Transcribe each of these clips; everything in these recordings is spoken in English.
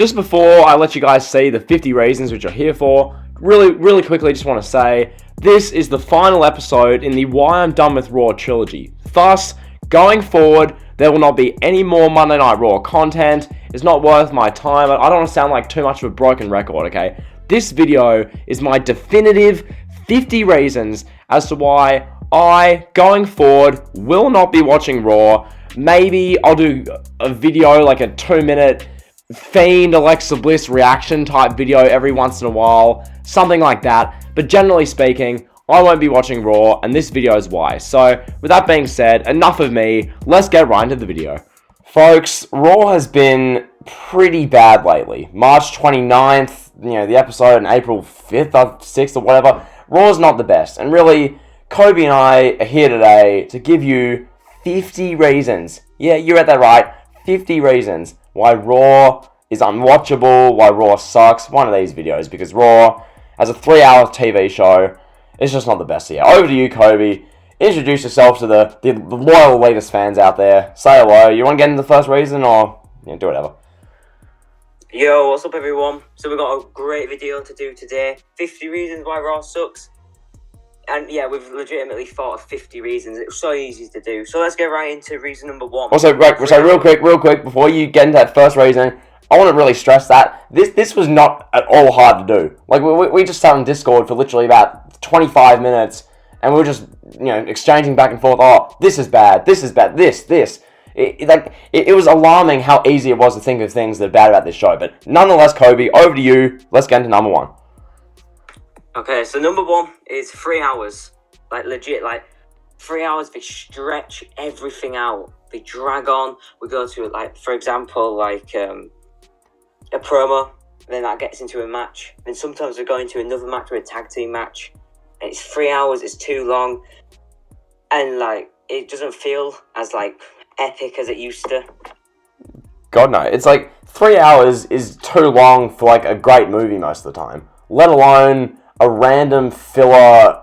just before I let you guys see the 50 reasons which you're here for, really quickly just want to say, this is the final episode in the Why I'm Done with RAW Trilogy. Thus, going forward, there will not be any more Monday Night Raw content. It's not worth my time. I don't want to sound like too much of a broken record, okay? This video is my definitive 50 reasons as to why I, going forward, will not be watching Raw. Maybe I'll do a video, like a 2-minute Fiend Alexa Bliss reaction type video every once in a while. Something like that. But generally speaking, I won't be watching Raw, and this video is why. So, with that being said, enough of me. Let's get right into the video. Folks, Raw has been pretty bad lately. March 29th, the episode on April 5th or 6th or whatever. Raw's not the best. And really, Kobe and I are here today to give you 50 reasons. Yeah, you read that right. 50 reasons why Raw is unwatchable, why Raw sucks. One of these videos, because Raw, as a 3-hour TV show, it's just not the best here. Over to you, Kobe. Introduce yourself to the loyal elitist fans out there. Say hello. You want to get into the first reason, or do whatever? Yo, what's up, everyone? So we've got a great video to do today. 50 reasons why Raw sucks. And yeah, we've legitimately thought of 50 reasons. It was so easy to do. So let's get right into reason number 1. Also, real quick, before you get into that first reason, I want to really stress that this was not at all hard to do. Like, we just sat on Discord for literally about 25 minutes, and we were just, exchanging back and forth. Oh, this is bad, this. It was alarming how easy it was to think of things that are bad about this show. But nonetheless, Kobe, over to you. Let's get into number 1. Okay, so number 1 is 3 hours. Like, legit, 3 hours, they stretch everything out. They drag on. We go to, for example, a promo, then that gets into a match. Then sometimes we go into another match with a tag team match. And it's 3 hours, it's too long. And, it doesn't feel as, epic as it used to. God, no. It's 3 hours is too long for, a great movie most of the time. Let alone a random filler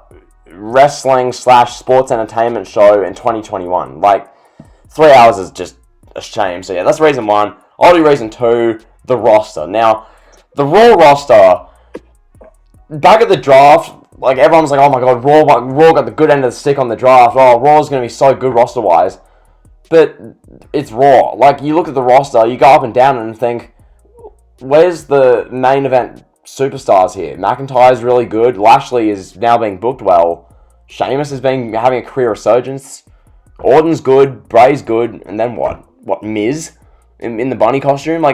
wrestling / sports entertainment show in 2021. 3 hours is just a shame. So yeah, that's reason 1. I'll do reason 2, the roster. Now, the Raw roster, back at the draft, everyone's like, oh my god, Raw got the good end of the stick on the draft. Oh, Raw's going to be so good roster-wise. But it's Raw. You look at the roster, you go up and down and think, where's the main event superstars here? McIntyre's really good. Lashley is now being booked well. Sheamus has been having a career resurgence. Orton's good. Bray's good. And then what? What, Miz? In the bunny costume?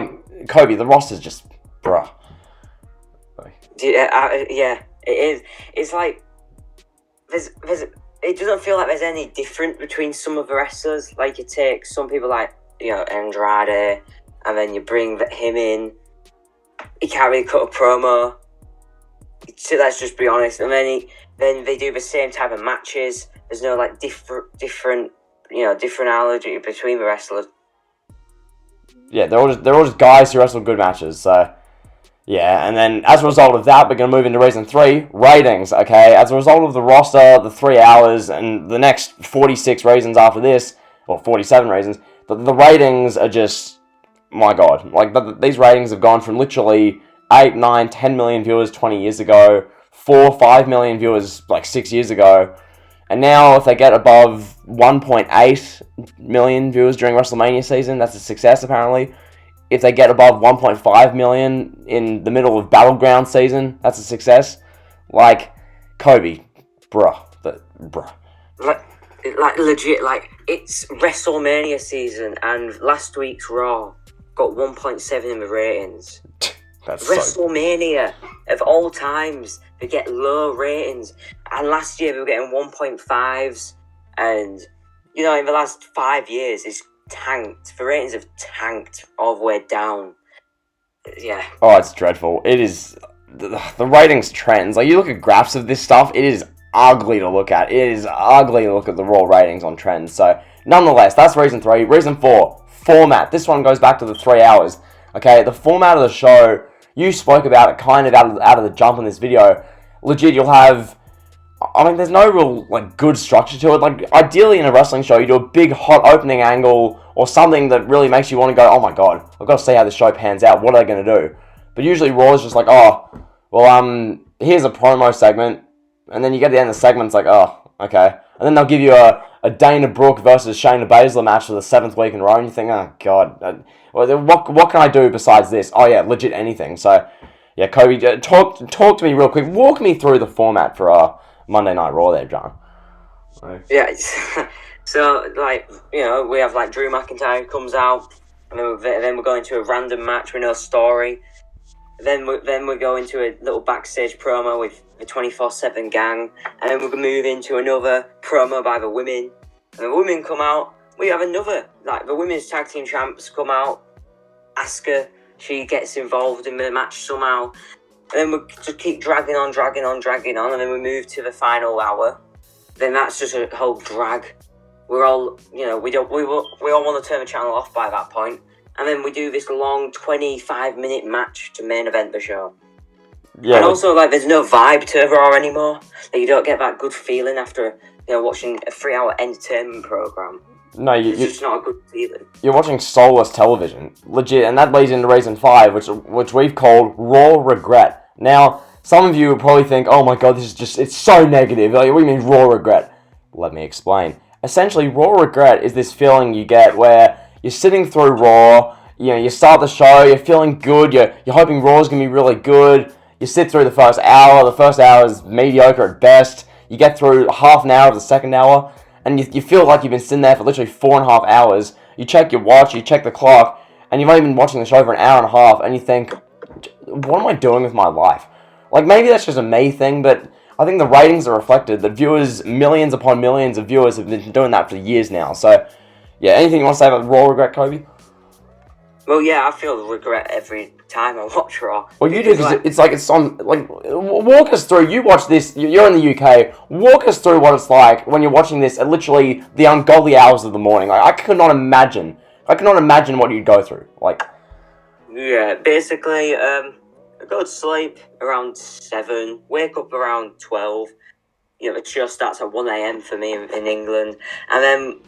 Kobe, the roster's just, bruh. Yeah, it is. It's there's it doesn't feel like there's any difference between some of the wrestlers. You take some people Andrade, and then you bring him in. He can't really cut a promo. So let's just be honest. And then they do the same type of matches. There's no different analogy between the wrestlers. Yeah, they're all just guys who wrestle good matches. So yeah, and then as a result of that, we're gonna move into reason 3, ratings. Okay, as a result of the roster, the 3 hours, and the next 46 reasons after this, or 47 reasons, the ratings are just, my god, these ratings have gone from literally 8, 9, 10 million viewers 20 years ago, 4, 5 million viewers 6 years ago, and now if they get above 1.8 million viewers during WrestleMania season, that's a success apparently. If they get above 1.5 million in the middle of Battleground season, that's a success. Kobe, bruh. Legit, it's WrestleMania season, and last week's Raw got 1.7 in the ratings. That's WrestleMania of all times, they get low ratings, and last year they were getting 1.5s, and in the last 5 years it's tanked. The ratings have tanked all the way down. Yeah. Oh, it's dreadful. It is the ratings trends. You look at graphs of this stuff, it is ugly to look at. It is ugly to look at the Raw ratings on trends. So nonetheless, that's reason 3. Reason 4, format. This one goes back to the 3 hours. Okay, the format of the show, you spoke about it kind of out of the jump in this video. Legit, you'll have I mean, there's no real like good structure to it. Like, ideally in a wrestling show, you do a big hot opening angle or something that really makes you want to go, oh my god, I've got to see how this show pans out. What are they going to do? But usually Raw is just like, oh, well, here's a promo segment, and then you get to the end of the segment, it's like, oh, okay. And then they'll give you a Dana Brooke versus Shayna Baszler match for the 7th week in a row, and you think, oh god, what can I do besides this? Oh yeah, legit anything. So, yeah, Kobe, talk to me real quick. Walk me through the format for Monday Night Raw there, John. Yeah, so, like, you know, we have, like, Drew McIntyre comes out, and then we're going to a random match with no story. Then we go into a little backstage promo with the 24/7 gang, and then we'll move into another promo by the women. And the women come out, we have another, like, the women's tag team champs come out, Asuka, she gets involved in the match somehow. And then we just keep dragging on, and then we move to the final hour. Then that's just a whole drag. We're all, you know, we all want to turn the channel off by that point. And then we do this long 25-minute match to main event the show. Yeah. And also, like, there's no vibe to Raw anymore. Like, you don't get that good feeling after, you know, watching a 3-hour entertainment program. No, it's just not a good feeling. You're watching soulless television, legit, and that leads into reason 5, which we've called Raw Regret. Now, some of you would probably think, oh my god, this is just, it's so negative. Like, what do you mean Raw Regret? Let me explain. Essentially, Raw Regret is this feeling you get where you're sitting through Raw, you know, you start the show, you're feeling good, you're hoping Raw's going to be really good, you sit through the first hour is mediocre at best, you get through half an hour of the second hour, and you feel like you've been sitting there for literally 4.5 hours, you check your watch, you check the clock, and you've only been watching the show for an hour and a half, and you think, what am I doing with my life? Like, maybe that's just a me thing, but I think the ratings are reflected that viewers, millions upon millions of viewers have been doing that for years now, so... Yeah, anything you want to say about Raw Regret, Kobe? Well, yeah, I feel regret every time I watch Raw. Well, you do, because it's on, like, walk us through, you watch this, you're in the UK, walk us through what it's like when you're watching this at literally the ungodly hours of the morning. Like, I could not imagine what you'd go through, like... Yeah, basically, I go to sleep around 7, wake up around 12, you know, the show starts at 1 a.m. for me in England, and then...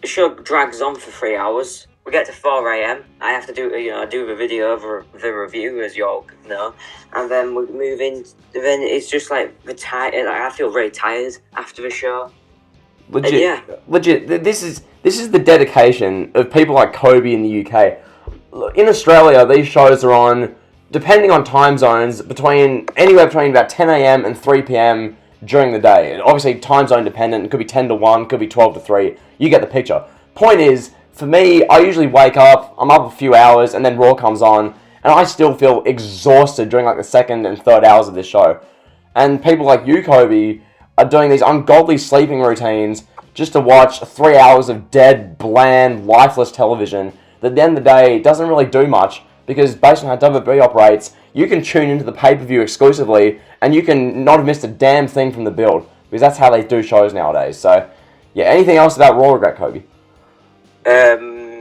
The show drags on for 3 hours. We get to 4 a.m. I have to do the video of the review, as you all know, and then we move in. Then it's just like I feel very tired after the show. Legit. This is the dedication of people like Kobe in the UK. In Australia, these shows are on, depending on time zones, anywhere between about 10 a.m. and 3 p.m. during the day. Obviously, time zone dependent. It could be 10 to 1, could be 12 to 3. You get the picture. Point is, for me, I usually wake up, I'm up a few hours, and then Raw comes on, and I still feel exhausted during like the second and third hours of this show. And people like you, Kobe, are doing these ungodly sleeping routines just to watch 3 hours of dead, bland, lifeless television that at the end of the day doesn't really do much, because based on how WWE operates, you can tune into the pay-per-view exclusively, and you can not have missed a damn thing from the build, because that's how they do shows nowadays. So, yeah, anything else about Raw Regret, Kobe?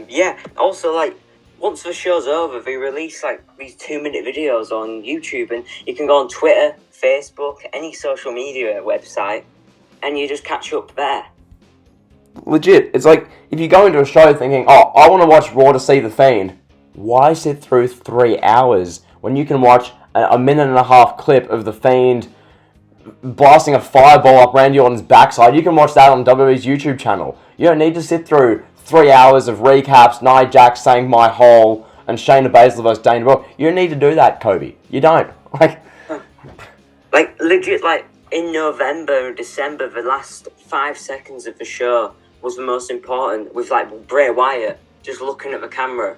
Yeah, also, like, once the show's over, they release, like, these 2-minute videos on YouTube, and you can go on Twitter, Facebook, any social media website, and you just catch up there. Legit, it's like, if you go into a show thinking, oh, I want to watch Raw to see The Fiend, why sit through 3 hours when you can watch a minute and a half clip of The Fiend blasting a fireball up Randy Orton's backside? You can watch that on WWE's YouTube channel. You don't need to sit through 3 hours of recaps, Nia Jax saying my hole, and Shayna Baszler versus Dana Brooke. You don't need to do that, Kobe. You don't. Like, legit, like, in November and December, the last 5 seconds of the show was the most important, with, like, Bray Wyatt just looking at the camera.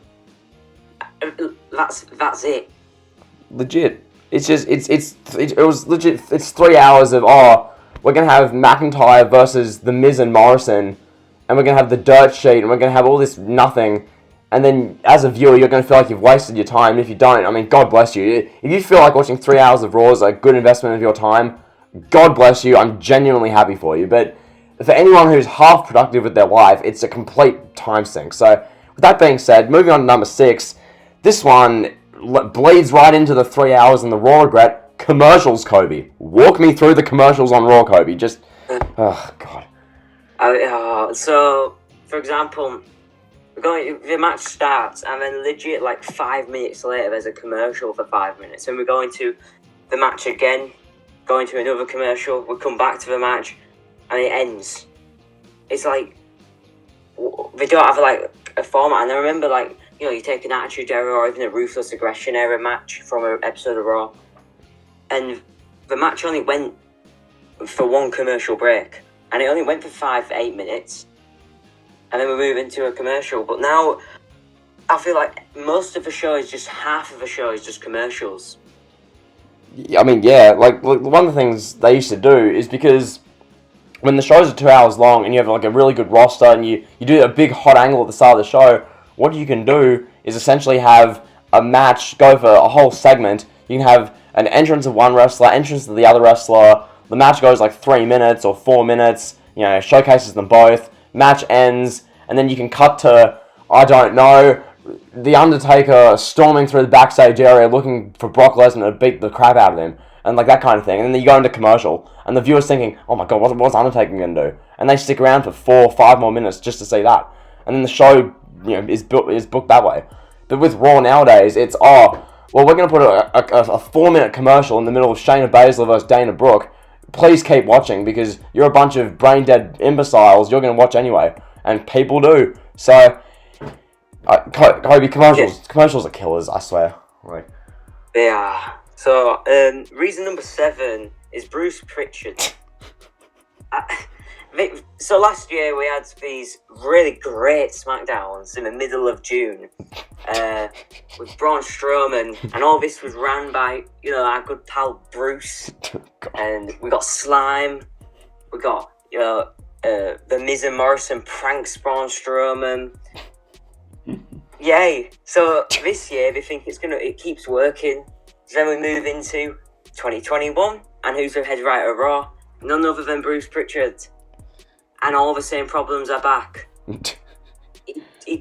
That's it. Legit. It's just, it was legit, it's 3 hours of, we're going to have McIntyre versus The Miz and Morrison, and we're going to have the dirt sheet, and we're going to have all this nothing, and then, as a viewer, you're going to feel like you've wasted your time. If you don't, I mean, God bless you. If you feel like watching 3 hours of Raw is a good investment of your time, God bless you, I'm genuinely happy for you, but for anyone who's half productive with their life, it's a complete time sink. So, with that being said, moving on to number 6, this one bleeds right into the 3 hours and the Raw Regret. Commercials, Kobe. Walk me through the commercials on Raw, Kobe. Just, oh god. So, for example, the match starts, and then legit 5 minutes later, there's a commercial for 5 minutes, and we're going to the match again, going to another commercial. We come back to the match, and it ends. It's like they don't have a format. And I remember you take an Attitude Era or even a Ruthless Aggression Era match from an episode of Raw, and the match only went for one commercial break, and it only went for 5-8 minutes, and then we move into a commercial. But now I feel like most of the show is just half of the show is just commercials. I mean, yeah, one of the things they used to do is, because when the shows are 2 hours long and you have a really good roster and you do a big hot angle at the start of the show, what you can do is essentially have a match go for a whole segment. You can have an entrance of one wrestler, entrance of the other wrestler. The match goes 3 minutes or 4 minutes, showcases them both. Match ends, and then you can cut to, I don't know, The Undertaker storming through the backstage area looking for Brock Lesnar to beat the crap out of him, and that kind of thing. And then you go into commercial, and the viewer's thinking, oh my god, what's Undertaker going to do? And they stick around for 4 or 5 more minutes just to see that. And then the show is booked that way. But with Raw nowadays, it's, we're going to put a 4-minute commercial in the middle of Shayna Baszler versus Dana Brooke. Please keep watching, because you're a bunch of brain-dead imbeciles. You're going to watch anyway. And people do. So, Kobe, commercials are killers, I swear. They are. So, reason number 7 is Bruce Pritchard. So last year we had these really great SmackDowns in the middle of June with Braun Strowman, and all this was ran by our good pal Bruce, and we got Slime, we got the Miz and Morrison pranks Braun Strowman. Yay! So this year they think it keeps working. So then we move into 2021, and who's the head writer of Raw? None other than Bruce Pritchard. And all the same problems are back. He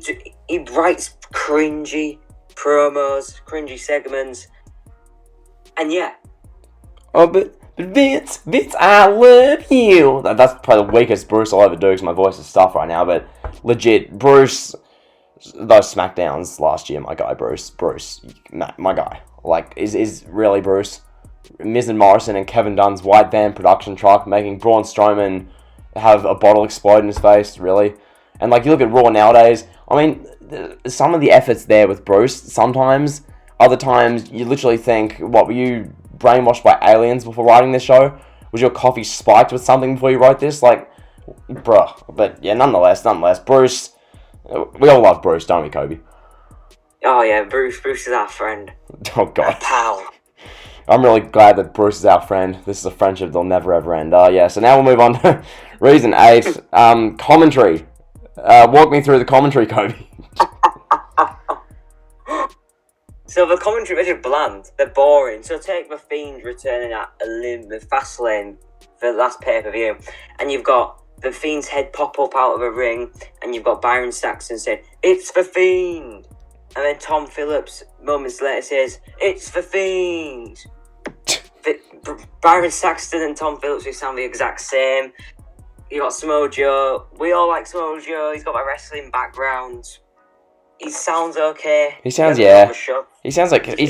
writes cringy promos, cringy segments, and yeah. Oh, but Vince, I love you. That's probably the weakest Bruce I'll ever do, because my voice is stuffed right now. But legit, Bruce, those SmackDowns last year, my guy, Bruce, my guy. Is really Bruce. Miz and Morrison and Kevin Dunn's white van production truck making Braun Strowman have a bottle explode in his face, really. And you look at Raw nowadays, I mean, some of the efforts there with Bruce, sometimes, other times, you literally think, what, were you brainwashed by aliens before writing this show? Was your coffee spiked with something before you wrote this? Bruh. But yeah, nonetheless, Bruce, we all love Bruce, don't we, Kobe? Oh yeah, Bruce is our friend. Oh god. Our pal. I'm really glad that Bruce is our friend. This is a friendship that'll never ever end. So now we'll move on to reason 8. Commentary. Walk me through the commentary, Kobe. So the commentary is bland. They're boring. So take The Fiend returning at the Fastlane for the last pay-per-view, and you've got The Fiend's head pop up out of a ring, and you've got Byron Saxton saying, "It's The Fiend." And then Tom Phillips, moments later, says, "It's The Fiend." Byron Saxton and Tom Phillips, who sound the exact same. You got Samoa Joe. We all like Samoa Joe. He's got a wrestling background. He sounds okay. He sounds, yeah. He sounds he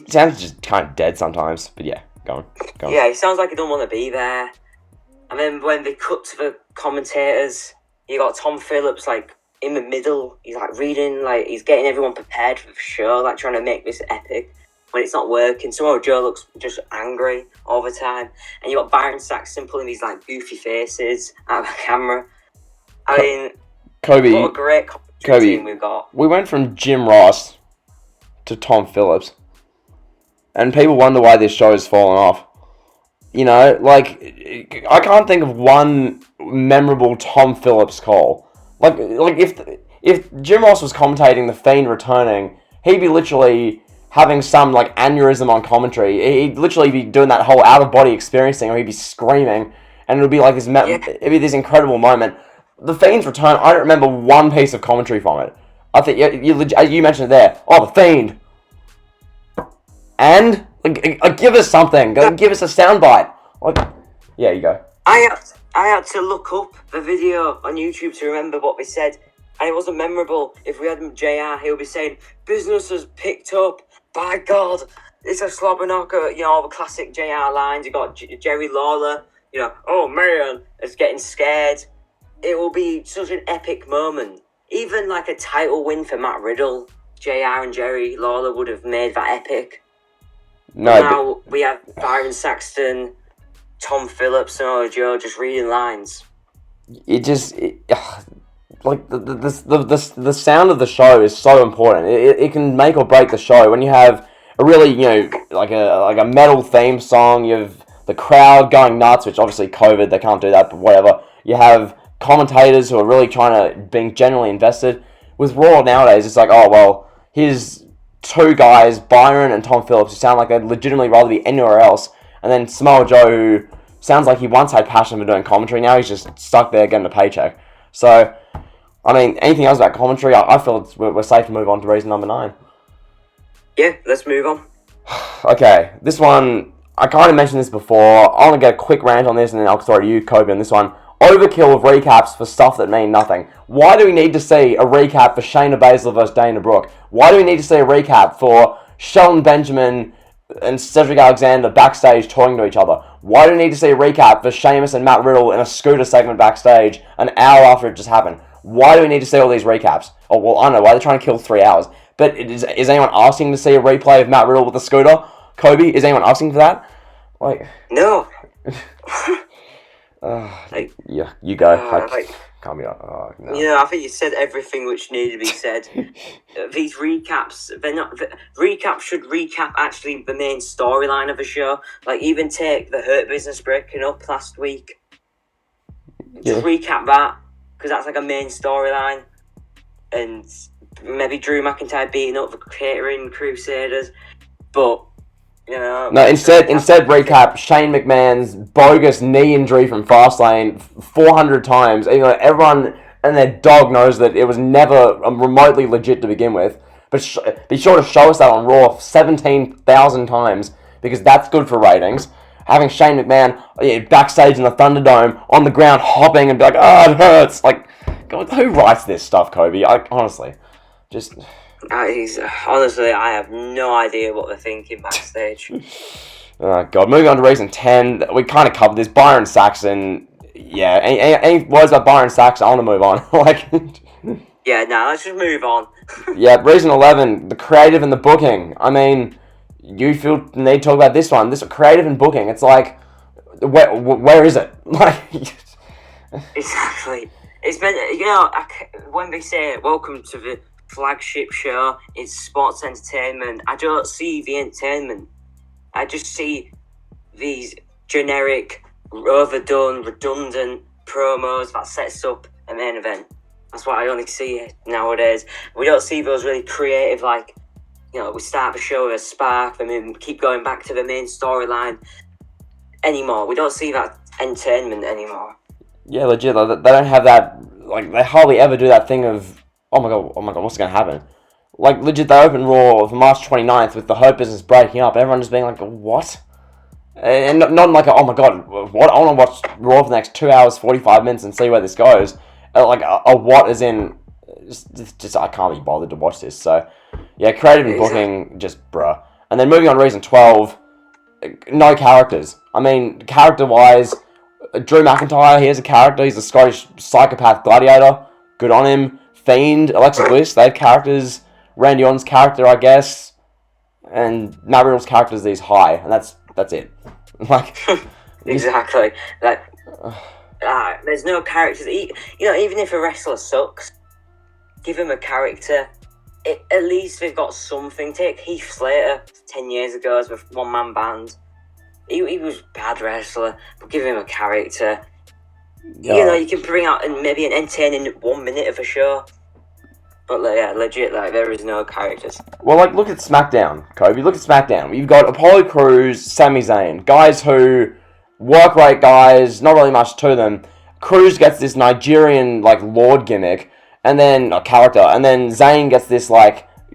sounds just kind of dead sometimes. But yeah, go on. Yeah, he sounds like he don't want to be there. And then when they cut to the commentators, you got Tom Phillips in the middle. He's reading, he's getting everyone prepared for the show, trying to make this epic. When it's not working, Samoa Joe looks just angry all the time, and you got Byron Saxton pulling these goofy faces out of the camera. I mean, Kobe, what a great team we've got. We went from Jim Ross to Tom Phillips, and people wonder why this show has fallen off. I can't think of one memorable Tom Phillips call. If Jim Ross was commentating The Fiend returning, he'd be literally having some aneurysm on commentary. He'd literally be doing that whole out of body experience thing, or he'd be screaming, and it'd be this. It'd be this incredible moment. The Fiend's return, I don't remember one piece of commentary from it. I think you mentioned it there. Oh, The Fiend, and Give us something. Give us a soundbite. Like, yeah, you go. I had to look up the video on YouTube to remember what we said, and it wasn't memorable. If we had JR, he would be saying, "Business has picked up. By God, it's a slobber knocker." You know, all the classic JR lines. You got Jerry Lawler. You know, "Oh man, it's getting scared." It will be such an epic moment. Even like a title win for Matt Riddle, JR and Jerry Lawler would have made that epic. No, now we have Byron Saxton, Tom Phillips, and Joe just reading lines. Like the sound of the show is so important. It can make or break the show. When you have a really, like a metal theme song, you have the crowd going nuts, which obviously COVID, they can't do that, but whatever. You have commentators who are really being genuinely invested. With Raw nowadays, it's like, oh, well, here's two guys, Byron and Tom Phillips, who sound like they'd legitimately rather be anywhere else, and then Samoa Joe, who sounds like he once had passion for doing commentary, now he's just stuck there getting a paycheck. So, I mean, anything else about commentary, I feel we're safe to move on to reason number 9. Yeah, let's move on. Okay, this one, I kind of mentioned this before. I want to get a quick rant on this, and then I'll throw to you, Kobe, on this one. Overkill of recaps for stuff that mean nothing. Why do we need to see a recap for Shayna Baszler versus Dana Brooke? Why do we need to see a recap for Shelton Benjamin and Cedric Alexander backstage talking to each other? Why do we need to see a recap for Sheamus and Matt Riddle in a scooter segment backstage an hour after it just happened? Why do we need to see all these recaps? Oh, well, I don't know. Why are they trying to kill 3 hours? But is anyone asking to see a replay of Matt Riddle with a scooter? Kobe, is anyone asking for that? Like, no. Yeah, you go. Can't be. No. Yeah, I think you said everything which needed to be said. These recaps, recaps should recap actually the main storyline of a show. Like, even take the Hurt Business breaking up last week. Just recap that, because that's like a main storyline. And maybe Drew McIntyre beating up the catering Crusaders. But, no, instead recap Shane McMahon's bogus knee injury from Fastlane 400 times. Everyone and their dog knows that it was never remotely legit to begin with. But be sure to show us that on Raw 17,000 times, because that's good for ratings. Having Shane McMahon backstage in the Thunderdome on the ground hopping and be like, "Oh, it hurts." Like, God, who writes this stuff, Kobe? Honestly, just. Honestly, I have no idea what they're thinking backstage. Oh, God. Moving on to reason 10. We kind of covered this. Byron Saxton. Yeah. Any words about Byron Saxton? I want to move on. Yeah, let's just move on. Yeah, reason 11. The creative and the booking. I mean, you feel the need to talk about this one. This creative and booking. It's like, where is it? Like, exactly. It's been, when they say, "Welcome to the flagship show, it's sports entertainment," I don't see the entertainment. I just see these generic, overdone, redundant promos that sets up a main event. That's what I only see nowadays. We don't see those really creative, like, we start the show with a spark and then keep going back to the main storyline anymore. We don't see that entertainment anymore. Yeah, legit. They don't have that, like, they hardly ever do that thing of, oh my god, what's going to happen? Like, legit, they opened Raw for March 29th with the Hurt Business breaking up. Everyone just being like, what? And not like, oh my god, what? I want to watch Raw for the next 2 hours, 45 minutes and see where this goes. Like, a what is in, just I can't be bothered to watch this. So, yeah, creative and booking, just bruh. And then moving on to reason 12, no characters. I mean, character-wise, Drew McIntyre, he has a character. He's a Scottish psychopath gladiator. Good on him. Fiend, Alexa Bliss, they have characters. Randy Orton's character, I guess. And Matt Riddle's character is these high. And that's it. Like, exactly. Like, there's no characters. Even if a wrestler sucks, give him a character. At least they've got something. Take Heath Slater 10 years ago as a one-man band. He was a bad wrestler, but give him a character. Yeah. You can bring out maybe an entertaining 1 minute of a show. But legit, there is no characters. Well, look at SmackDown, Kobe. Look at SmackDown. You've got Apollo Crews, Sami Zayn, guys who work rate guys, not really much to them. Crews gets this Nigerian lord gimmick, and then a character, and then Zayn gets this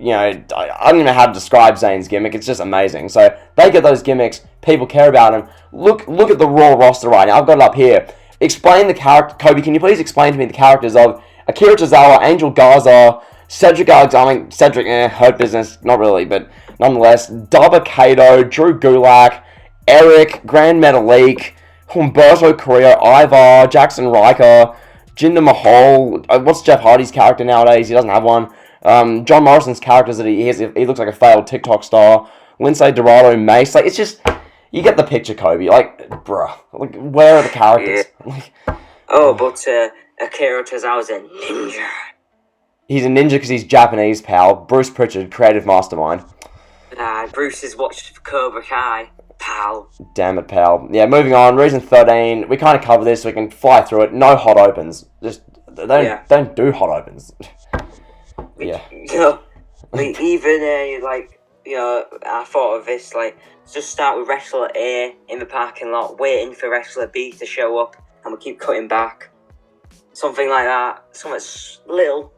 I don't even know how to describe Zayn's gimmick. It's just amazing. So they get those gimmicks. People care about him. Look at the Raw roster right now. I've got it up here. Explain the character. Kobe, can you please explain to me the characters of Akira Tozawa, Angel Garza, Cedric Alexander, hurt business, not really, but nonetheless, Dubba Kato, Drew Gulak, Eric, Grand Metalik, Humberto Carrillo, Ivar, Jackson Riker, Jinder Mahal. What's Jeff Hardy's character nowadays? He doesn't have one. John Morrison's characters that he looks like a failed TikTok star. Lindsay Dorado, Mace. Like, it's just, you get the picture, Kobe. Like, bruh, like, where are the characters? Yeah. But Akira Tozawa's a ninja. He's a ninja because he's Japanese, pal. Bruce Pritchard, creative mastermind. Bruce has watched Cobra Kai, pal. Damn it, pal. Yeah, moving on. Reason 13. We kind of cover this so we can fly through it. No hot opens. Just, don't do hot opens. Yeah. I thought of this, just start with wrestler A in the parking lot, waiting for wrestler B to show up, and we keep cutting back. Something like that. Something little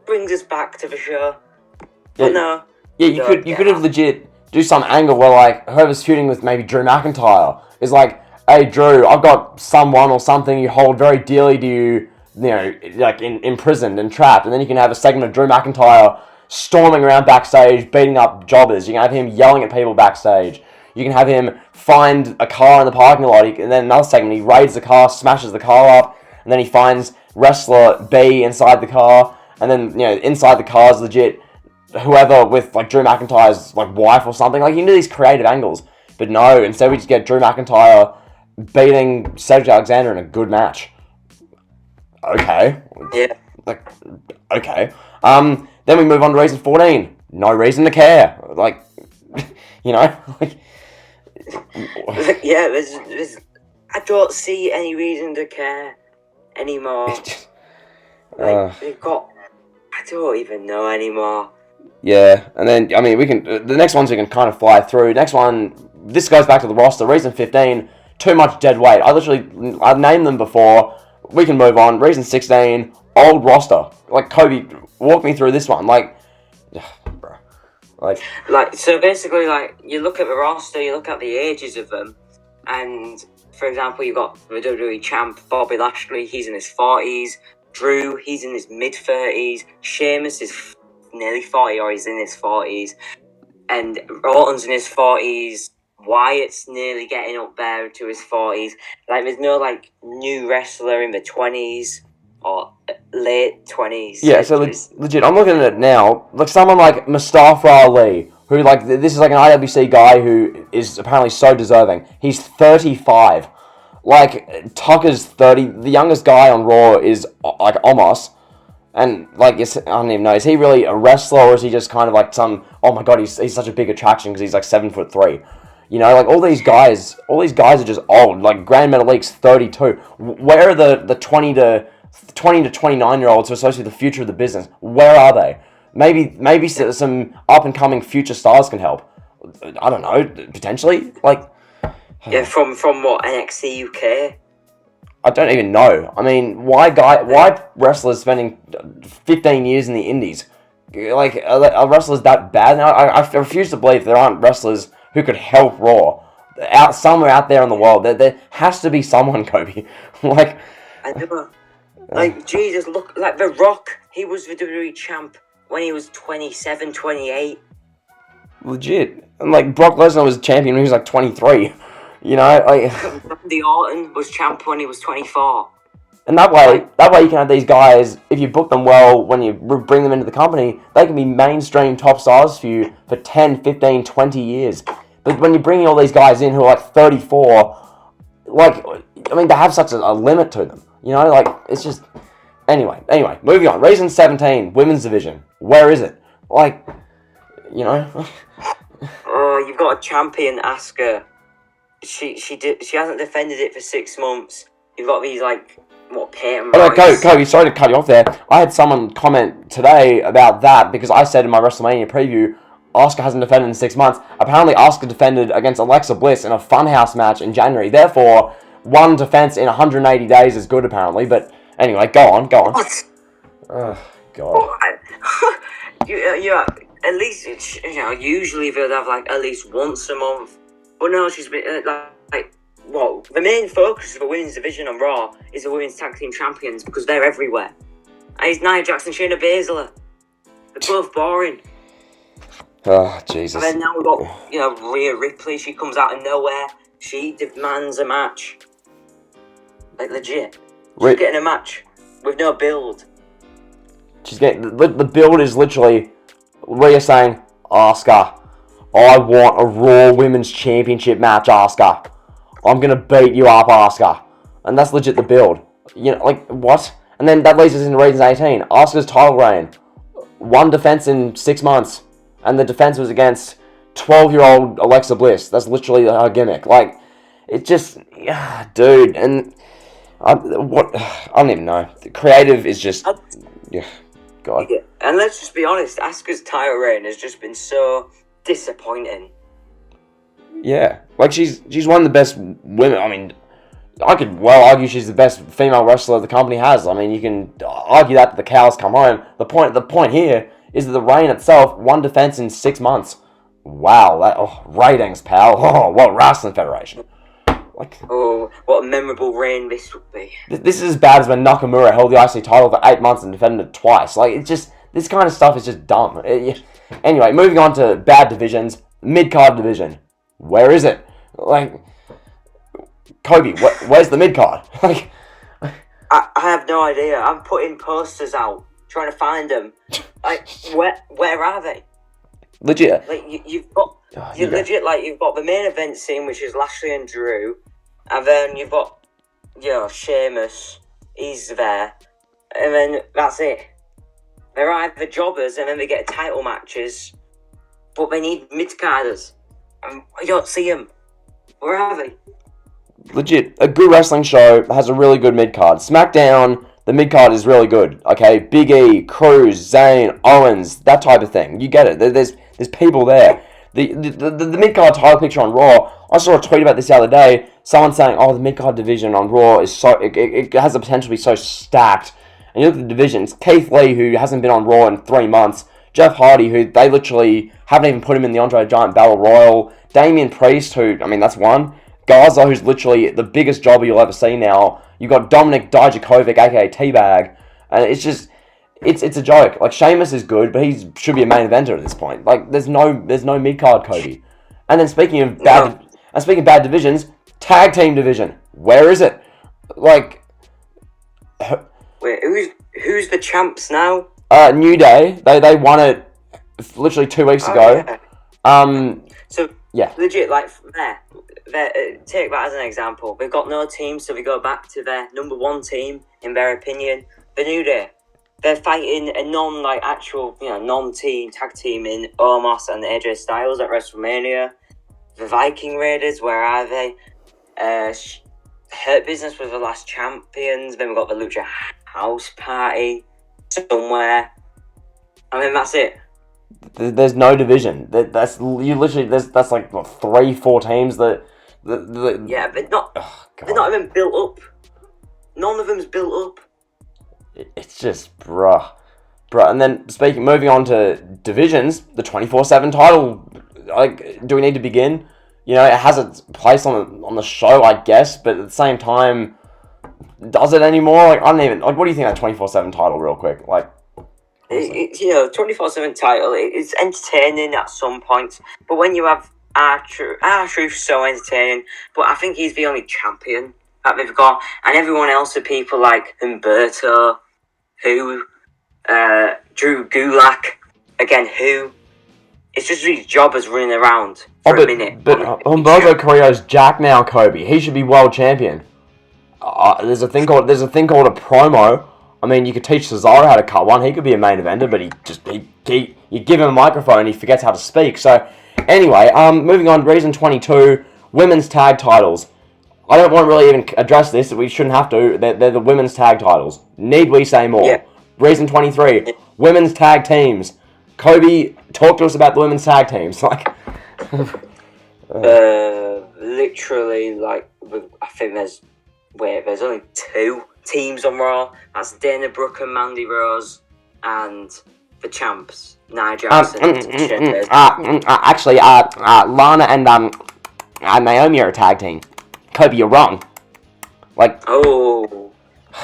brings us back to the show. Yeah, but no. Yeah, you could have legit do some angle where whoever's feuding with maybe Drew McIntyre is like, hey Drew, I've got someone or something you hold very dearly to you, imprisoned and trapped, and then you can have a segment of Drew McIntyre storming around backstage, beating up jobbers. You can have him yelling at people backstage. You can have him find a car in the parking lot, and then another segment, he raids the car, smashes the car up, and then he finds wrestler B inside the car, and then, inside the car is legit whoever with, Drew McIntyre's, wife or something. You can do these creative angles. But no, instead we just get Drew McIntyre beating Cedric Alexander in a good match. Okay. Yeah. Okay. Then we move on to reason 14. No reason to care. Yeah, there's I don't see any reason to care anymore. They've got, I don't even know anymore. Yeah, and then, we can, the next ones we can kind of fly through. Next one, this goes back to the roster. Reason 15, too much dead weight. I've named them before. We can move on. Reason 16, old roster. Kobe, walk me through this one. Bro. So basically, you look at the roster, you look at the ages of them, and, for example, you've got the WWE champ, Bobby Lashley, he's in his 40s. Drew, he's in his mid-30s. Sheamus is nearly 40, or he's in his 40s. And Orton's in his 40s. Wyatt's nearly getting up there to his 40s. There's no, new wrestler in the 20s or late 20s. Yeah, so legit, I'm looking at it now. Someone like Mustafa Ali, who, this is an IWC guy who is apparently so deserving. He's 35. Tucker's 30. The youngest guy on Raw is, Omos. And, I don't even know, is he really a wrestler, or is he just kind of some, oh my god, he's such a big attraction because he's 7'3". All these guys are just old. Grand Metalik's 32. Where are the 20 to 29-year-olds who are supposed to be the future of the business? Where are they? Maybe some up-and-coming future stars can help. I don't know, potentially? Yeah, from what, NXT UK? I don't even know. Why wrestlers spending 15 years in the indies? Are wrestlers that bad now? I refuse to believe there aren't wrestlers who could help Raw. Somewhere out there in the world. There has to be someone, Kobe. I know. Jesus, look, The Rock, he was the WWE champ when he was 27, 28. Legit. And, Brock Lesnar was champion when he was, 23. Randy Orton was champ when he was 24. And that way you can have these guys, if you book them well, when you bring them into the company, they can be mainstream top stars for you for 10, 15, 20 years. But when you're bringing all these guys in who are 34, they have such a limit to them. It's just... Anyway, moving on. Reason 17, women's division. Where is it? Oh, you've got a champion, Asuka. She hasn't defended it for 6 months. You've got these Peyton Royce. Kobe, sorry to cut you off there. I had someone comment today about that because I said in my WrestleMania preview, Asuka hasn't defended in 6 months. Apparently, Asuka defended against Alexa Bliss in a Funhouse match in January. Therefore, one defense in 180 days is good, apparently. But anyway, go on. What? Oh, God. at least usually they'll have like at least once a month, but no, she's been well, the main focus of the women's division on Raw is the women's tag team champions because they're everywhere. And it's Nia Jax and Shayna Baszler. They're both boring. Oh, Jesus. And then now we've got, Rhea Ripley. She comes out of nowhere. She demands a match. Like, legit. She's getting a match with no build. She's getting... The build is literally Rhea saying, Asuka, I want a Raw Women's Championship match, Asuka. I'm going to beat you up, Asuka. And that's legit the build. What? And then that leads us into Reasons 18. Asuka's title reign. 1 defense in 6 months. And the defense was against 12-year-old Alexa Bliss. That's literally her gimmick. It just... dude. And... I don't even know. The creative is just... God. Yeah. And let's just be honest. Asuka's title reign has just been so disappointing. Yeah. She's one of the best women. I mean... I could well argue she's the best female wrestler the company has. I mean, you can argue that the cows come home. The point here is that the reign itself, 1 defense in 6 months. Wow, ratings, pal. Oh, what Wrestling Federation. What a memorable reign this would be. This is as bad as when Nakamura held the IC title for 8 months and defended it twice. It's just, this kind of stuff is just dumb. Anyway, moving on to bad divisions. Mid-card division. Where is it? Kobe, where's the mid-card? I have no idea. I'm putting posters out, trying to find them. Where are they? Legit. You've got you've got the main event scene, which is Lashley and Drew, and then you've got Sheamus. He's there, and then that's it. They're either jobbers, and then they get title matches, but they need mid-carders, and I don't see them. Where are they? Legit, a good wrestling show has a really good mid-card. SmackDown, the mid-card is really good. Okay, Big E, Cruz, Zayn, Owens, that type of thing. You get it. There's people there. The mid-card title picture on Raw, I saw a tweet about this the other day. Someone saying, the mid-card division on Raw is so... It has the potential to be so stacked. And you look at the divisions, Keith Lee, who hasn't been on Raw in 3 months. Jeff Hardy, who they literally haven't even put him in the Andre the Giant Battle Royal. Damian Priest, who, that's one. Garza, who's literally the biggest jobber you'll ever see now. You've got Dominic Dijakovic, aka Teabag. And it's just... It's a joke. Sheamus is good, but he should be a main eventer at this point. There's no mid-card Cody. And then speaking of bad divisions, tag team division. Where is it? Wait, who's the champs now? New Day. They won it literally 2 weeks ago. Yeah. Legit, take that as an example. They've got no team, so we go back to their number 1 team, in their opinion, the New Day. They're fighting a non-team tag team in Omos and AJ Styles at WrestleMania. The Viking Raiders, where are they? Hurt Business was the last champions. Then we've got the Lucha House Party somewhere. That's it. There's no division. That's 3-4 teams that. Yeah, they're not even built up. None of them's built up. It's just, bruh. And then, moving on to divisions, the 24/7 title, do we need to begin? It has its place on the show, I guess, but at the same time, does it anymore? I don't even, what do you think of that 24/7 title, real quick? 24/7 title, it's entertaining at some points, but when you have R-Truth's so entertaining, but I think he's the only champion that they've got, and everyone else are people like Humberto, Drew Gulak, again, it's just these jobbers running around for a minute. But Humberto Carrillo's Jack now, Kobe. He should be world champion. There's a thing called a promo. You could teach Cesaro how to cut one. He could be a main eventer, but you give him a microphone and he forgets how to speak. So, anyway, moving on, reason 22, women's tag titles. I don't want to really even address this. We shouldn't have to. They're the women's tag titles. Need we say more? Yeah. Reason 23. Women's tag teams. Kobe, talk to us about the women's tag teams. Literally, I think there's only 2 teams on Raw. That's Dana Brooke and Mandy Rose, and the champs? Nia Jax and Shayna. Actually, Lana and Naomi are a tag team. Kobe, you're wrong. Like, oh,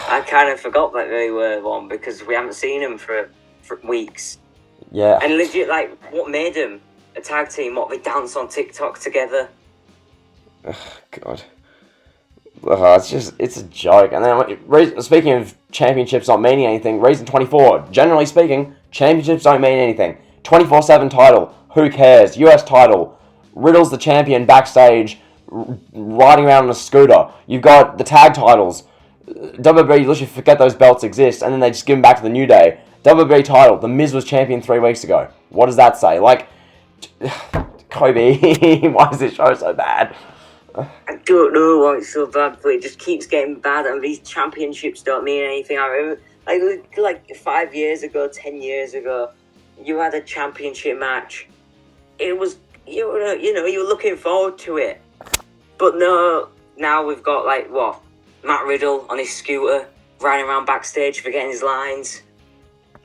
I kind of forgot that they were one because we haven't seen them for weeks. yeah. And legit, like, what made them a tag team? What, they dance on TikTok together? God. It's a joke. And then, speaking of championships not meaning anything, reason 24, generally speaking, championships don't mean anything. 24/7 title, who cares? US title, Riddle's the champion backstage, riding around on a scooter. You've got the tag titles. WWE literally forget those belts exist, and then they just give them back to the New Day. WWE title, The Miz was champion 3 weeks ago. What does that say? Like, Kobe, why is this show so bad? I don't know why it's so bad, but it just keeps getting bad, and these championships don't mean anything. I remember, like 5 years ago, 10 years ago, you had a championship match. It was, you were looking forward to it. But no, now we've got, like, what? Matt Riddle on his scooter, riding around backstage forgetting his lines.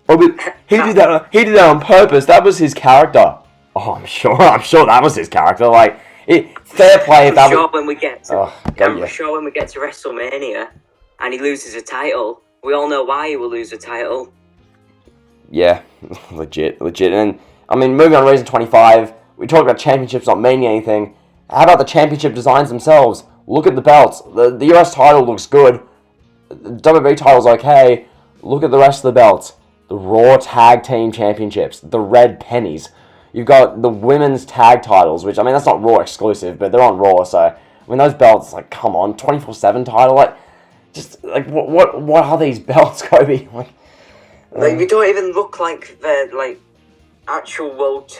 Oh, but he did that on purpose. That was his character. Oh, I'm sure that was his character. Like, fair play. I'm sure when we get to WrestleMania and he loses a title, we all know why he will lose a title. Yeah, legit. And, I mean, moving on to reason 25, we talked about championships not meaning anything. How about the championship designs themselves? Look at the belts. The US title looks good. The WWE title's okay. Look at the rest of the belts. The Raw Tag Team Championships. The red pennies. You've got the women's tag titles, which, I mean, that's not Raw exclusive, but they're on Raw, so, I mean, those belts, like, come on, 24/7 title, like, just, like, what are these belts, Kobe? Like, they don't even look like they're, like, actual world,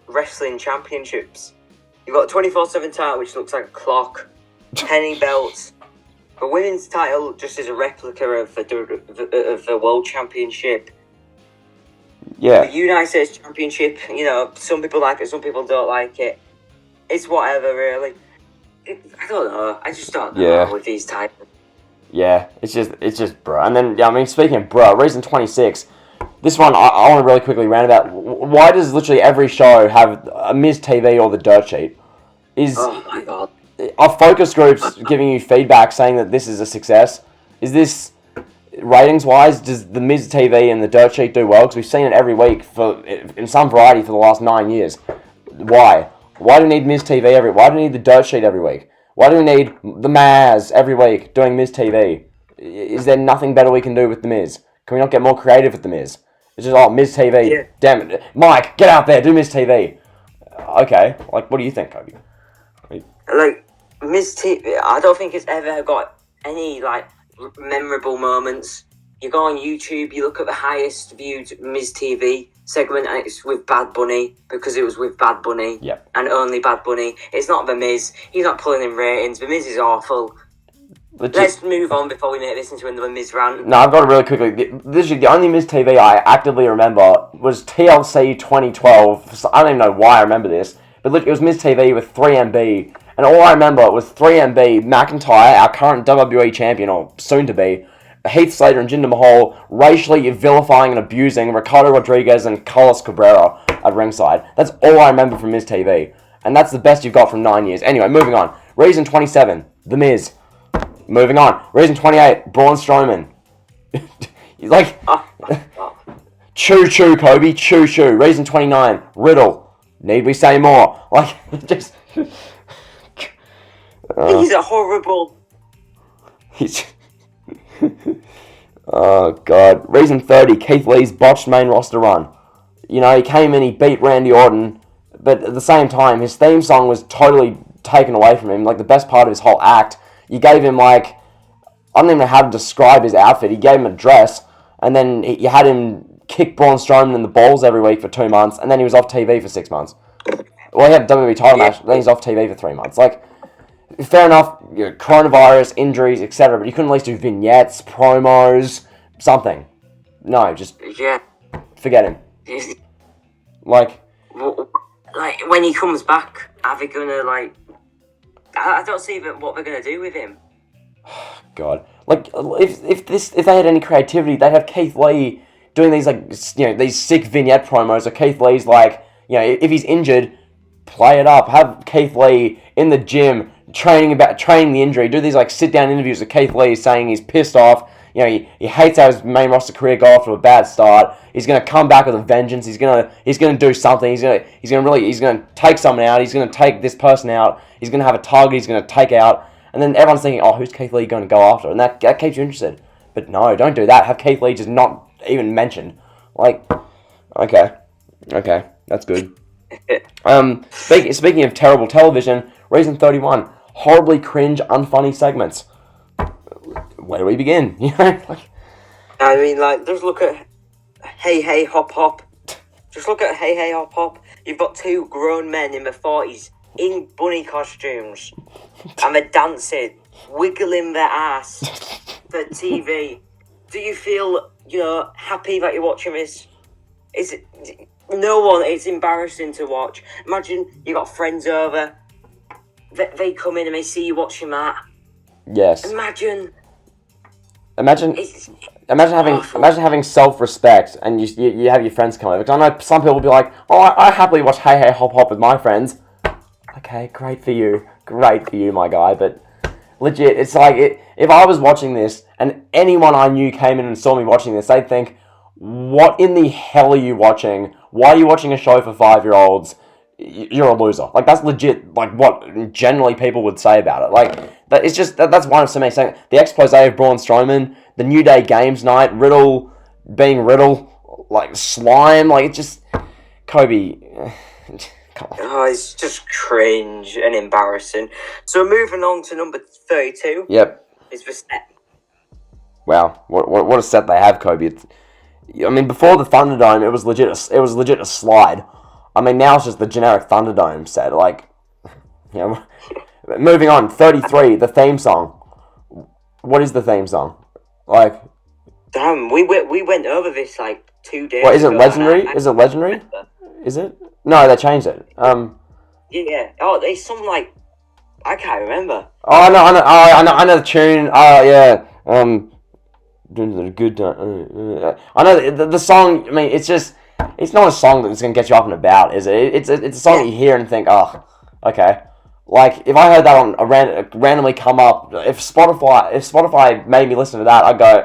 wrestling championships. You've got a 24/7 title, which looks like a clock, penny belts. The women's title just is a replica of the world championship. yeah. The United States Championship, some people like it, some people don't like it. It's whatever, really. I don't know. I just don't know with these titles. Yeah, it's just bruh. And then, I mean, speaking of bruh, reason 26, this one I want to really quickly rant about. Why does literally every show have a Miz TV or the Dirt Sheet? Oh my god. Are focus groups giving you feedback saying that this is a success? Is this, ratings-wise, does the Miz TV and the Dirt Sheet do well? Because we've seen it every week in some variety for the last 9 years. Why? Why do we need Miz TV why do we need the Dirt Sheet every week? Why do we need the Maz every week doing Miz TV? Is there nothing better we can do with the Miz? Can we not get more creative with the Miz? It's just, Miz TV. Yeah. Damn it. Mike, get out there, do Miz TV. Okay, like, what do you think, Kobe? Like, Miz TV, I don't think it's ever got any, like, memorable moments. You go on YouTube, you look at the highest viewed Miz TV segment, and it's with Bad Bunny, because it was with Bad Bunny, and only Bad Bunny. It's not The Miz. He's not pulling in ratings. The Miz is awful. Let's move on before we make this into another Miz rant. No, I've got to really quickly. The only Miz TV I actively remember was TLC 2012. So I don't even know why I remember this, but look, it was Miz TV with 3MB, and all I remember was 3MB, McIntyre, our current WWE champion, or soon to be, Heath Slater and Jinder Mahal racially vilifying and abusing Ricardo Rodriguez and Carlos Cabrera at ringside. That's all I remember from Miz TV, and that's the best you've got from 9 years. Anyway, moving on. Reason 27, The Miz. Moving on. Reason 28, Braun Strowman. He's like, choo-choo, Kobe, choo-choo. Reason 29, Riddle. Need we say more? Like, just... he's a horrible... Oh, God. Reason 30, Keith Lee's botched main roster run. He came in, he beat Randy Orton, but at the same time, his theme song was totally taken away from him, like the best part of his whole act. You gave him, like, I don't even know how to describe his outfit. He gave him a dress, and then you had him kick Braun Strowman in the balls every week for 2 months, and then he was off TV for 6 months. Well, he had a WWE title match, then he's off TV for 3 months. Like, fair enough, coronavirus, injuries, etc., but you couldn't at least do vignettes, promos, something. No, just forget him. Like, when he comes back, are they gonna, like... I don't see what they're gonna do with him. God, like, if they had any creativity, they'd have Keith Lee doing these like these sick vignette promos. So Keith Lee's like, if he's injured, play it up. Have Keith Lee in the gym training the injury. Do these like sit down interviews with Keith Lee saying he's pissed off. He hates how his main roster career got off to a bad start. He's gonna come back with a vengeance. He's gonna do something. He's gonna take someone out. He's gonna take this person out. He's gonna have a target. He's gonna take out. And then everyone's thinking, oh, who's Keith Lee going to go after? And that keeps you interested. But no, don't do that. Have Keith Lee just not even mentioned. Like, okay, that's good. Speaking of terrible television, reason 31, horribly cringe, unfunny segments. Where do we begin? I mean, like, just look at Hey Hey Hop Hop. Just look at Hey Hey Hop Hop. You've got two grown men in their 40s in bunny costumes, and they're dancing, wiggling their ass for TV. Do you feel, happy that you're watching this? Is it? No one. It's embarrassing to watch. Imagine you got friends over. They come in and they see you watching that. Yes. Imagine having self-respect and you have your friends come over. Because I know some people will be like, oh, I happily watch Hey Hey Hop Hop with my friends. Okay, great for you, my guy. But legit, it's like if I was watching this and anyone I knew came in and saw me watching this, they'd think, what in the hell are you watching? Why are you watching a show for 5-year-olds? You're a loser. Like, that's legit, like, what generally people would say about it. Like, that's one of so many things. The expose of Braun Strowman, the New Day Games night, Riddle being Riddle, like, slime, like, it's just, Kobe, come on. Oh, it's just cringe and embarrassing. So moving on to number 32. Yep. Is the set. Wow, what a set they have, Kobe. Before the Thunderdome, it was legit a slide. Now it's just the generic Thunderdome set. Like, moving on, 33, the theme song. What is the theme song? Like, damn, we went over this like 2 days. What is it? Ago, legendary? Is it legendary? Is it? No, they changed it. Yeah. Oh, there's some like I can't remember. Oh no, I know the tune. Oh yeah. Good. I know the song. It's not a song that's going to get you up and about, is it? It's a song that you hear and think, oh, okay. Like, if I heard that on randomly come up, if Spotify made me listen to that, I'd go,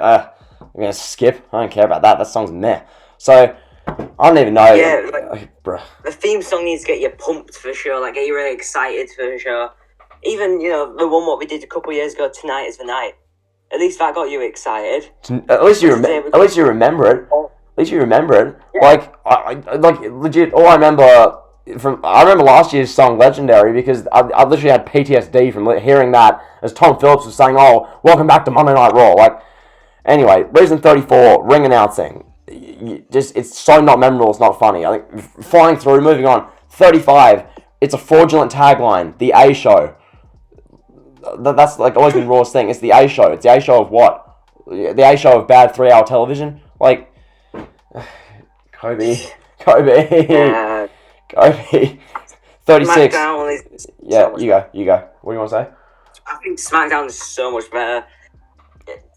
I'm going to skip. I don't care about that. That song's meh. So, I don't even know. Yeah, bruh. The theme song needs to get you pumped for sure, like, get you really excited for sure. Even, the one what we did a couple years ago, Tonight is the Night. At least that got you excited. At least you remember it. At least you remember it. Yeah. Like legit. All I remember last year's song "Legendary" because I literally had PTSD from hearing that as Tom Phillips was saying, "Oh, welcome back to Monday Night Raw." Like, anyway, reason 34, ring announcing. It's so not memorable. It's not funny. I think flying through. Moving on. 35. It's a fraudulent tagline. The A Show. That's like always been Raw's thing. It's the A Show. It's the A Show of what? The A Show of bad 3-hour television. Like. Kobe. 36. Yeah, you go. What do you want to say? I think SmackDown is so much better.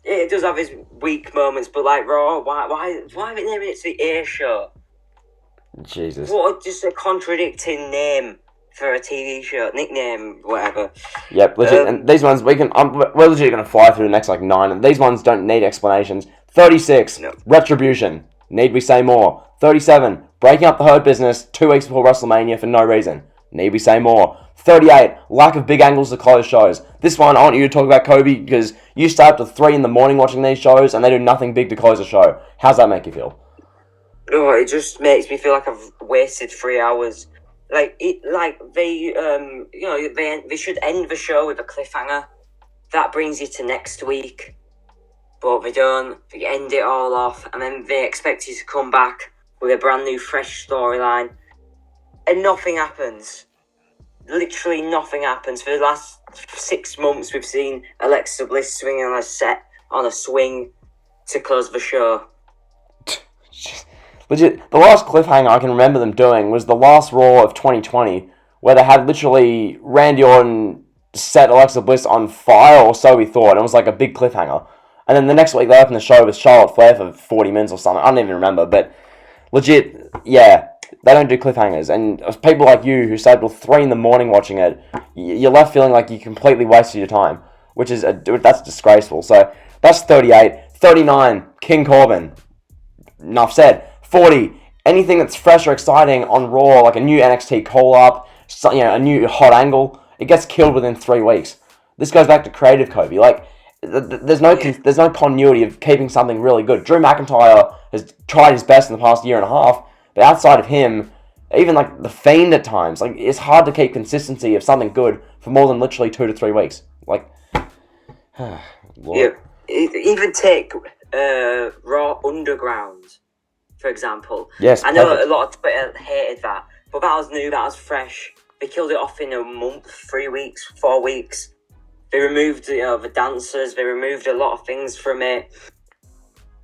It does have its weak moments, but like Raw, why are they naming it to the A Show? Jesus. What just a contradicting name for a TV show, nickname, whatever. Yep, legit. And these ones we're legit going to fly through the next 9, and these ones don't need explanations. 36. No. Retribution. Need we say more? 37. Breaking up the Hurt Business 2 weeks before WrestleMania for no reason. Need we say more? 38. Lack of big angles to close shows. This one, I want you to talk about, Kobe, because you stay up to 3 in the morning watching these shows, and they do nothing big to close a show. How's that make you feel? Oh, it just makes me feel like I've wasted 3 hours. They should end the show with a cliffhanger. That brings you to next week. But they don't. They end it all off, and then they expect you to come back with a brand new, fresh storyline. And nothing happens. Literally nothing happens. For the last 6 months, we've seen Alexa Bliss swinging on a swing to close the show. Legit, the last cliffhanger I can remember them doing was the last Raw of 2020, where they had literally Randy Orton set Alexa Bliss on fire, or so we thought. It was like a big cliffhanger. And then the next week they open the show with Charlotte Flair for 40 minutes or something. I don't even remember, but legit, yeah, they don't do cliffhangers. And people like you who stayed till 3 in the morning watching it, you're left feeling like you completely wasted your time, which is that's disgraceful. So that's 38. 39, King Corbin. Enough said. 40, anything that's fresh or exciting on Raw, like a new NXT call-up, a new hot angle, it gets killed within 3 weeks. This goes back to creative Kobe. Like, there's no continuity of keeping something really good. Drew McIntyre has tried his best in the past year and a half, but outside of him, even like The Fiend at times, like it's hard to keep consistency of something good for more than literally 2 to 3 weeks. Like, Lord. Yeah, even take Raw Underground, for example. Yes, I know a lot of Twitter hated that, but that was new, that was fresh. They killed it off in a month, 3 weeks, 4 weeks. They removed, the dancers. They removed a lot of things from it.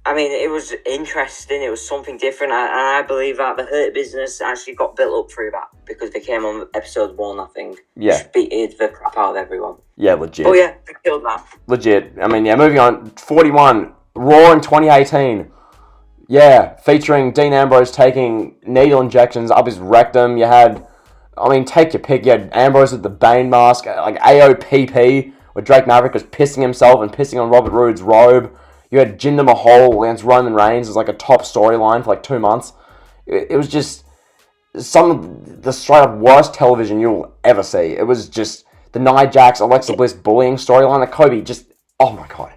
I mean, it was interesting. It was something different. And I believe that the Hurt Business actually got built up through that because they came on episode 1, I think. Yeah. Just beat the crap out of everyone. Yeah, legit. Oh, yeah, they killed that. Legit. I mean, yeah, moving on. 41, Raw in 2018. Yeah, featuring Dean Ambrose taking needle injections up his rectum. You had, take your pick. You had Ambrose with the Bane mask, like AOPP, where Drake Maverick was pissing himself and pissing on Robert Roode's robe. You had Jinder Mahal against Roman Reigns as like a top storyline for like 2 months. It was just some of the straight up worst television you'll ever see. It was just the Nia Jax, Alexa Bliss bullying storyline. Like Kobe just, oh my god.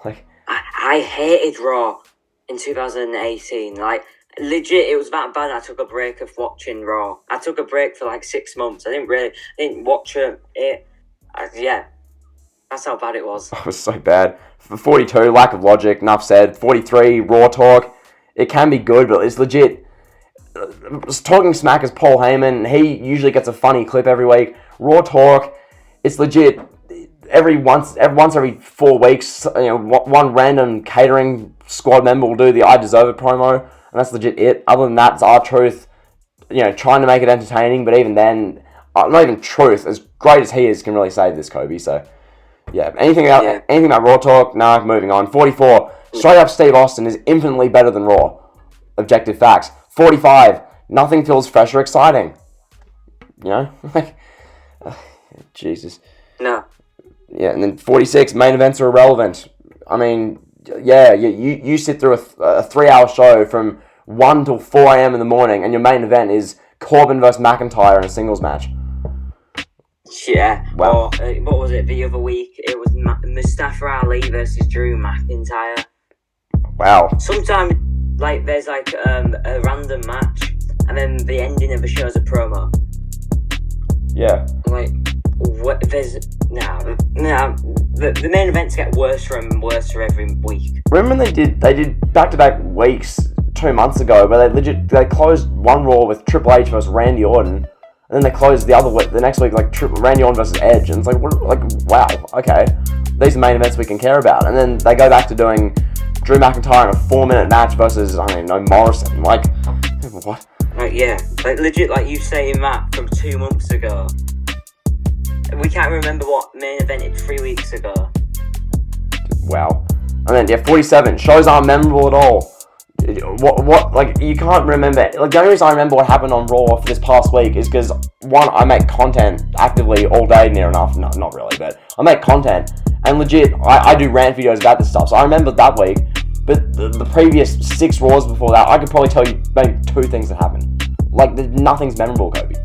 Like I hated Raw in 2018. Like legit, it was that bad. I took a break of watching Raw. I took a break for like 6 months. I didn't watch it. Yeah. That's how bad it was. It was so bad. For 42, lack of logic, enough said. 43, Raw talk. It can be good, but it's legit. Talking smack as Paul Heyman. He usually gets a funny clip every week. Raw talk. It's legit. Once every 4 weeks, one random catering squad member will do the I Deserve It promo, and that's legit it. Other than that, it's R-Truth, trying to make it entertaining, but even then, not even Truth, as great as he is, can really save this Kobe, so... Yeah, anything about Raw talk? Nah, moving on. 44, straight up Steve Austin is infinitely better than Raw. Objective facts. 45, nothing feels fresh or exciting. Jesus. No. Yeah, and then 46, main events are irrelevant. I mean, yeah, you sit through a 3-hour show from 1 till 4 a.m. in the morning, and your main event is Corbin versus McIntyre in a singles match. Yeah. Wow. Or, what was it the other week? It was Mustafa Ali versus Drew McIntyre. Wow. Sometimes, there's a random match, and then the ending of the show is a promo. Yeah. The main events get worse and worse every week. Remember when they did back-to-back weeks 2 months ago, where they closed one Raw with Triple H versus Randy Orton. And then they closed the next week, Randy Orton versus Edge. And it's wow, okay. These are main events we can care about. And then they go back to doing Drew McIntyre in a 4-minute match versus, Morrison. What? Yeah. Legit, you saying that from 2 months ago. We can't remember what main evented 3 weeks ago. Wow. And then, 47. Shows aren't memorable at all. What, you can't remember, the only reason I remember what happened on Raw for this past week is because, one, I make content actively all day near enough, no, not really, but I make content, and legit, I do rant videos about this stuff, so I remember that week, but the previous 6 Raws before that, I could probably tell you maybe 2 things that happened. Nothing's memorable, Kobe.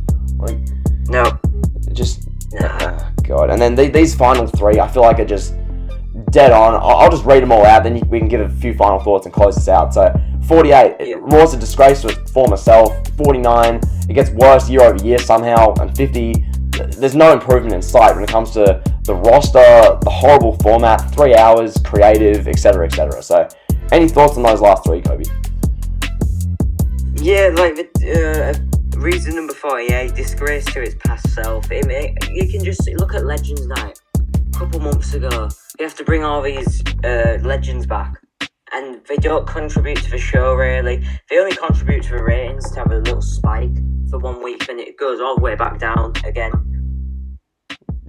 No. Just, God, and then these final 3, I feel like are just dead on. I'll just read them all out, then we can give a few final thoughts and close this out. So, 48, Raw's a disgrace to its former self. 49, it gets worse year over year somehow. And 50, there's no improvement in sight when it comes to the roster, the horrible format, 3 hours, creative, etc., etc. So, any thoughts on those last 3, Kobe? Yeah, reason number 48, disgrace to its past self. You can just look at Legends Night a couple months ago. You have to bring all these legends back, and they don't contribute to the show really. They only contribute to the ratings to have a little spike for 1 week, and it goes all the way back down again.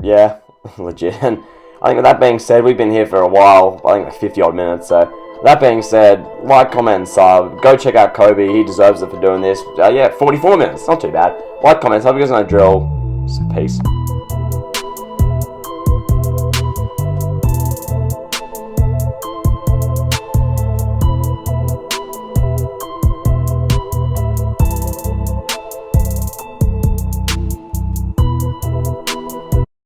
Yeah, legit. And I think with that being said, we've been here for a while, I think like 50 odd minutes, so that being said, like, comment, and sub. Go check out Kobe, he deserves it for doing this. 44 minutes, not too bad. Like, comment, sub, you guys know the drill. So, peace.